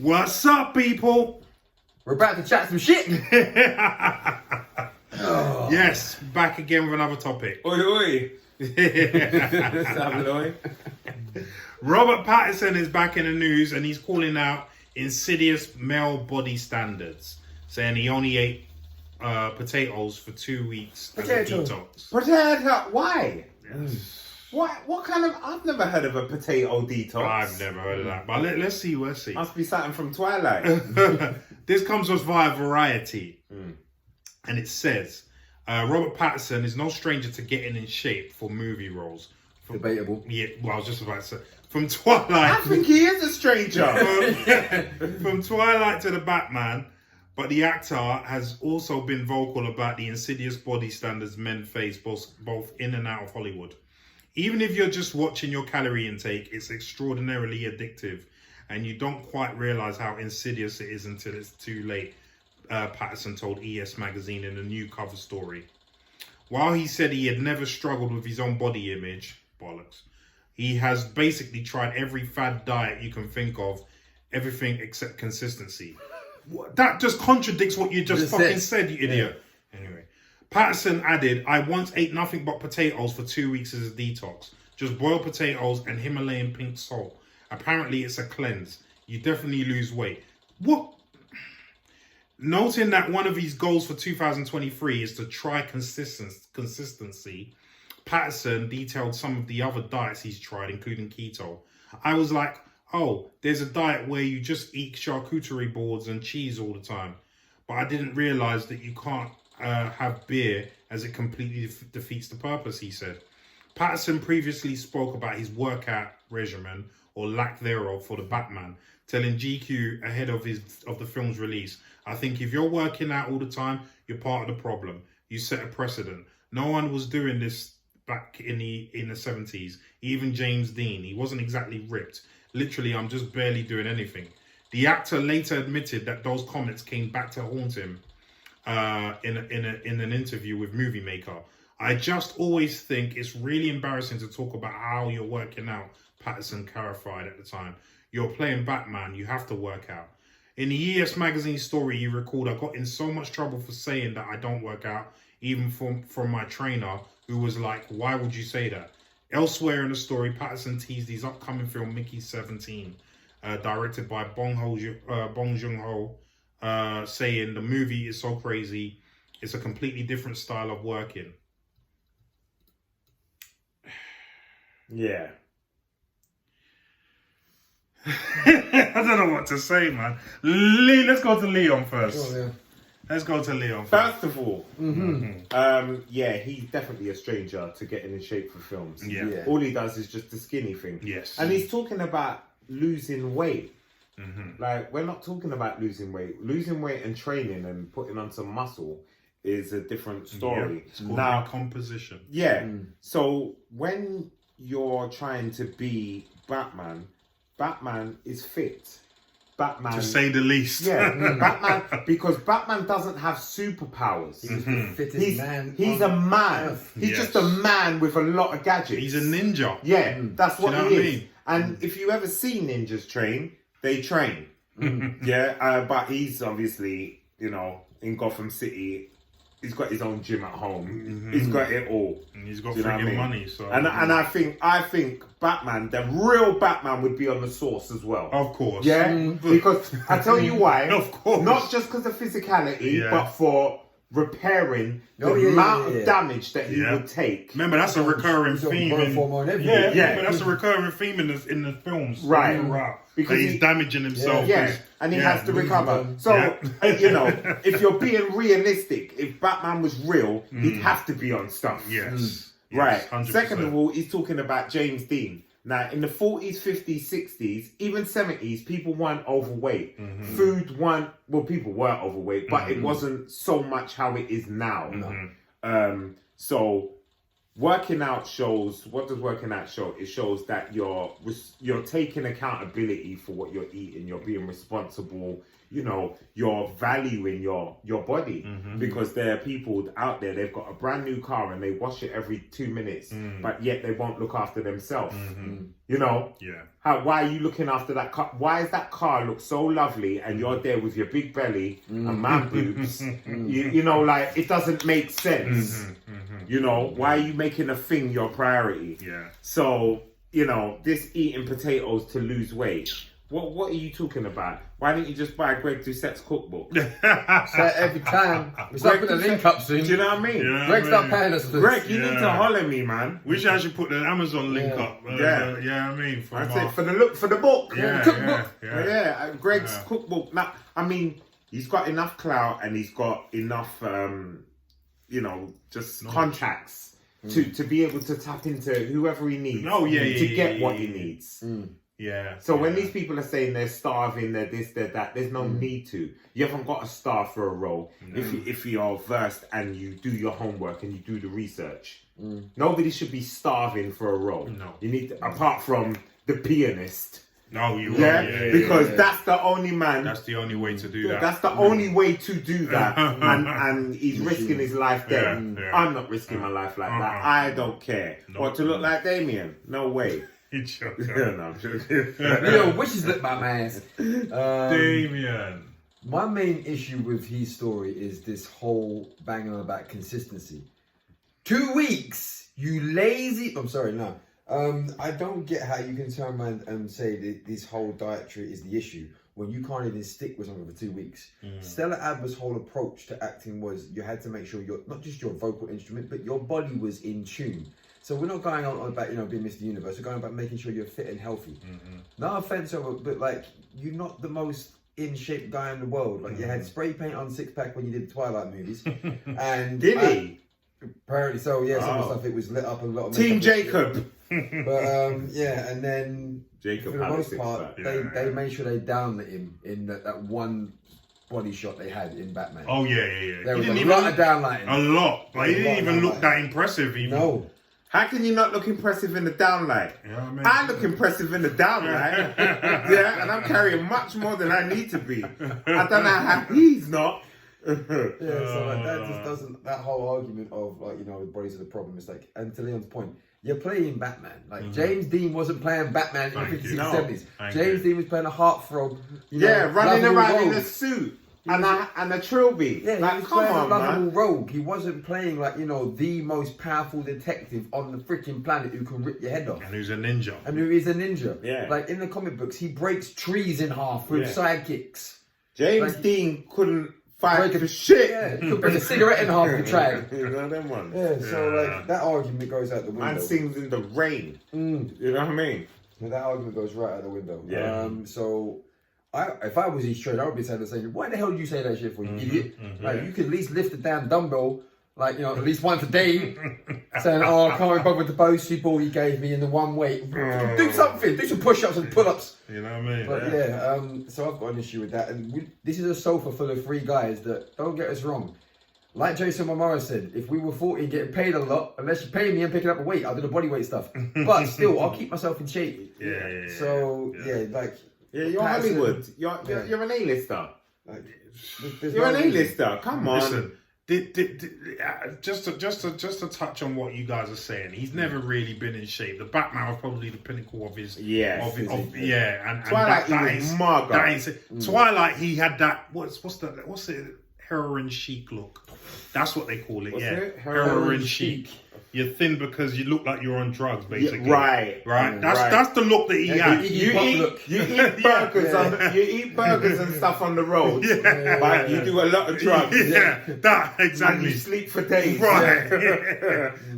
What's up, people? We're about to chat some shit. Yes, back again with another topic. Oi, oi. Samuel. Robert Pattinson is back in the news and he's calling out Insidious male body standards, saying he only ate potatoes for 2 weeks as a detox. Potato? Why? Yes. What kind of... I've never heard of a potato detox. I've never heard of that, but let's see. Must be something from Twilight. This comes us via Variety, and it says, Robert Pattinson is no stranger to getting in shape for movie roles. Debatable. Yeah, well, I was just about to say, from Twilight... I think he is a stranger. From Twilight to the Batman, but the actor has also been vocal about the insidious body standards men face both in and out of Hollywood. Even if you're just watching your calorie intake, it's extraordinarily addictive, and you don't quite realise how insidious it is until it's too late, Pattinson told ES Magazine in a new cover story. While he said he had never struggled with his own body image, bollocks, he has basically tried every fad diet you can think of, everything except consistency. That just contradicts what you just fucking said, you idiot. Yeah. Anyway. Pattinson added, I once ate nothing but potatoes for 2 weeks as a detox. Just boiled potatoes and Himalayan pink salt. Apparently it's a cleanse. You definitely lose weight. What? Noting that one of his goals for 2023 is to try consistency, Pattinson detailed some of the other diets he's tried, including keto. I was like, oh, there's a diet where you just eat charcuterie boards and cheese all the time. But I didn't realise that you can't have beer as it completely defeats the purpose, he said. Pattinson previously spoke about his workout regimen, or lack thereof, for the Batman, telling GQ ahead of the film's release, I think if you're working out all the time, you're part of the problem. You set a precedent. No one was doing this back in the 70s. Even James Dean, he wasn't exactly ripped. Literally, I'm just barely doing anything. The actor later admitted that those comments came back to haunt him in an interview with Movie Maker. I just always think it's really embarrassing to talk about how you're working out, Pattinson clarified at the time. You're playing Batman, you have to work out. In the ES Magazine story, he recalled, I got in so much trouble for saying that I don't work out, even from my trainer, who was like, why would you say that? Elsewhere in the story, Pattinson teased his upcoming film, Mickey 17, directed by Bong Joon-ho, saying the movie is so crazy, it's a completely different style of working. Yeah. I don't know what to say, man. Let's go to Leon first. Sure, yeah. Let's go to Leon first. First of all, yeah, he's definitely a stranger to getting in shape for films. Yeah. All he does is just the skinny thing. Yes. And he's talking about losing weight. Like, we're not talking about losing weight. Losing weight and training and putting on some muscle is a different story. It's called composition. Yeah. So when you're trying to be Batman, Batman is fit. Batman, to say the least. Yeah, Batman, because Batman doesn't have superpowers. He's the fittest man. He's a man. Earth. He's just a man with a lot of gadgets. He's a ninja. Yeah, that's what you know he what I is. mean? And if you ever see ninjas train, they train. Yeah, but he's obviously, in Gotham City, he's got his own gym at home. He's got it all. And he's got freaking money. So and I think Batman, the real Batman, would be on the source as well. Of course. Yeah, because I tell you why. Of course. Not just because of physicality, but for repairing the amount of damage that he would take. Remember, that's a recurring theme. But that's a recurring theme in the films. Right. Because he's damaging himself. Yeah, and he has to recover. So, if you're being realistic, if Batman was real, he'd have to be on stuff. Yes. Right. 100%. Second of all, he's talking about James Dean. Now, in the 40s, 50s, 60s, even 70s, people weren't overweight. Food weren't, people were overweight, but it wasn't so much how it is now. So working out shows, what does working out show? It shows that you're taking accountability for what you're eating. You're being responsible. you know, you're valuing your body, because there are people out there, they've got a brand new car and they wash it every 2 minutes, but yet they won't look after themselves. You know, why are you looking after that car? Why is that car look so lovely and you're there with your big belly and man boobs? You know, like, it doesn't make sense. You know, why are you making a thing your priority? So, you know, this eating potatoes to lose weight. What are you talking about? Why didn't you just buy Greg Doucette's cookbook? So every time. It's like putting a link up soon. Do you know what I mean? Greg's not paying us for this. Greg, you need to holler me, man. We should actually put the Amazon link up. Yeah, I mean, that's it, for the book. Yeah, cookbook. Greg's cookbook. Now, I mean, he's got enough clout and he's got enough, you know, just contacts to be able to tap into whoever he needs to get what he needs. So when these people are saying they're starving, they're this, they're that, there's no need to. You haven't got to starve for a role if you're versed and you do your homework and you do the research. Nobody should be starving for a role. No. You need to, apart from the pianist. No, you because that's the only man. That's the only way to do that. That's the only way to do that, and he's risking his life there. I'm not risking my life like that. I don't care. What, to look like Damien? No way. No, I'm joking. Leo wishes that my man's. Damien. My main issue with his story is this whole banging on about consistency. 2 weeks, you lazy. I'm sorry, no. I don't get how you can turn around and say that this whole dietary is the issue when you can't even stick with something for 2 weeks. Stella Adler's whole approach to acting was you had to make sure not just your vocal instrument, but your body was in tune. So we're not going on about, you know, being Mr. Universe. We're going about making sure you're fit and healthy. No offense, but like, you're not the most in shape guy in the world. Like, you had spray paint on six pack when you did the Twilight movies. And did he? Apparently so, yeah. Some of the stuff, it was lit up a lot of Team Jacob. But yeah, and then Jacob for the most part, they made sure they downlit him in that one body shot they had in Batman. Oh yeah. There was a lot of downlighting. A lot. Like, he didn't even look that impressive. Even. No. How can you not look impressive in the downlight? I look impressive in the downlight. And I'm carrying much more than I need to be. I don't know how he's not. So like, that just doesn't, that whole argument of, like, you know, the bodies are the problem. It's like, and to Leon's point, you're playing Batman. Like, James Dean wasn't playing Batman in the 50s and 70s. James Dean was playing a heartthrob. Running around in a suit. And a trilby. Yeah, like, he was playing a lovable rogue. He wasn't playing, like, you know, the most powerful detective on the freaking planet who can rip your head off. And who's a ninja. And who is a ninja. Yeah. Like, in the comic books, he breaks trees in half with sidekicks. James Dean couldn't fight for shit. Yeah, he could break a cigarette in half with a trag. You know them ones. Yeah, so, like, that argument goes out the window. Man sings in the rain. You know what I mean? Yeah, that argument goes right out the window. Yeah. So... if I was his trainer, I would be saying the same. Why the hell did you say that shit for, you idiot? Like, you could at least lift the damn dumbbell, like, you know, at least once a day, saying, oh, I can't be bothered with the BOSU ball you gave me in the one weight. Do something, do some push-ups and pull-ups. You know what I mean? But so I've got an issue with that. And this is a sofa full of 3 guys that, don't get us wrong, like Jason Momoa said, if we were 40 getting paid a lot, unless you pay me and picking up a weight, I'll do the body weight stuff. But still, I'll keep myself in shape. So, like... Yeah, you're Hollywood. You're an A-lister. Like, you're an A-lister. Come on. Listen, just to touch on what you guys are saying, he's never really been in shape. The Batman was probably the pinnacle of his. And Twilight, Twilight, he had that. What's it? Heroin chic look. That's what they call it. What's it? Heroin chic. You're thin because you look like you're on drugs, basically. Right. That's the look that he had. You eat burgers you eat burgers and stuff on the road. But you do a lot of drugs. That exactly. And you sleep for days. Right.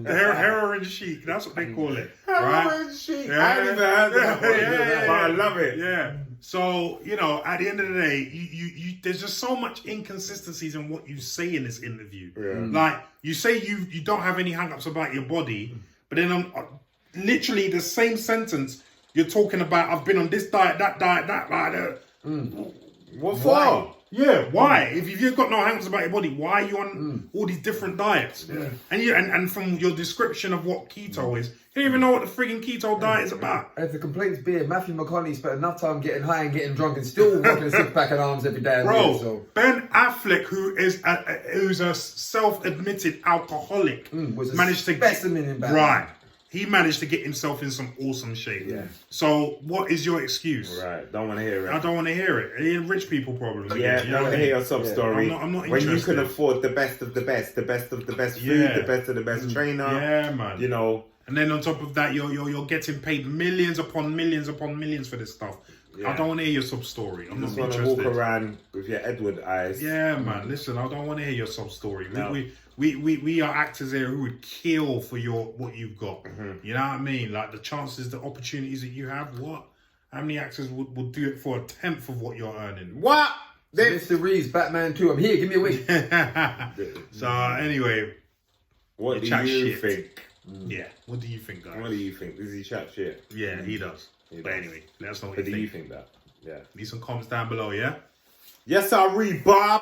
Heroin chic. That's what they call it. Heroin chic. I haven't even heard that one. But I love it. Yeah. So, you know, at the end of the day, you there's just so much inconsistencies in what you say in this interview. Like, you say you don't have any hang-ups about your body, but then on literally the same sentence, you're talking about, I've been on this diet, that diet. What for? Yeah, why? If you've got no hankers about your body, why are you on all these different diets? Yeah. And from your description of what keto is, you don't even know what the frigging keto diet is about. And if the complaint's beer, Matthew McConaughey spent enough time getting high and getting drunk and still working a six-pack of arms every day. Bro, So. Ben Affleck, who's a self-admitted alcoholic, Was a managed to specimen in Batman. right. He managed to get himself in some awesome shape. Yeah. So what is your excuse? Right, don't want to hear it. I don't want to hear it. Rich people problems. Yeah, you don't want to hear your sub story. I'm not when you interested. can afford the best of the best, the best of the best food, Yeah. the best of the best trainer. Yeah, man. You know. And then on top of that, you're getting paid millions upon millions upon millions for this stuff. Yeah. I don't want to hear your sub story. I'm Just not want to interested. walk around with your Edward eyes. Yeah, man. Listen, I don't want to hear your sub story. No. We are actors here who would kill for what you've got. You know what I mean? Like the chances, the opportunities that you have. What? How many actors would do it for a tenth of what you're earning? What? Mr. Reeves, Batman 2. I'm here. Give me a wink. So anyway, What do chat you shit. think? yeah. What do you think, guys? What do you think? Does he chat shit? Yeah, he does. He But does. anyway, let us know what But you do you think. think that? Yeah. Leave some comments down below, yeah? Yes, I read Bob.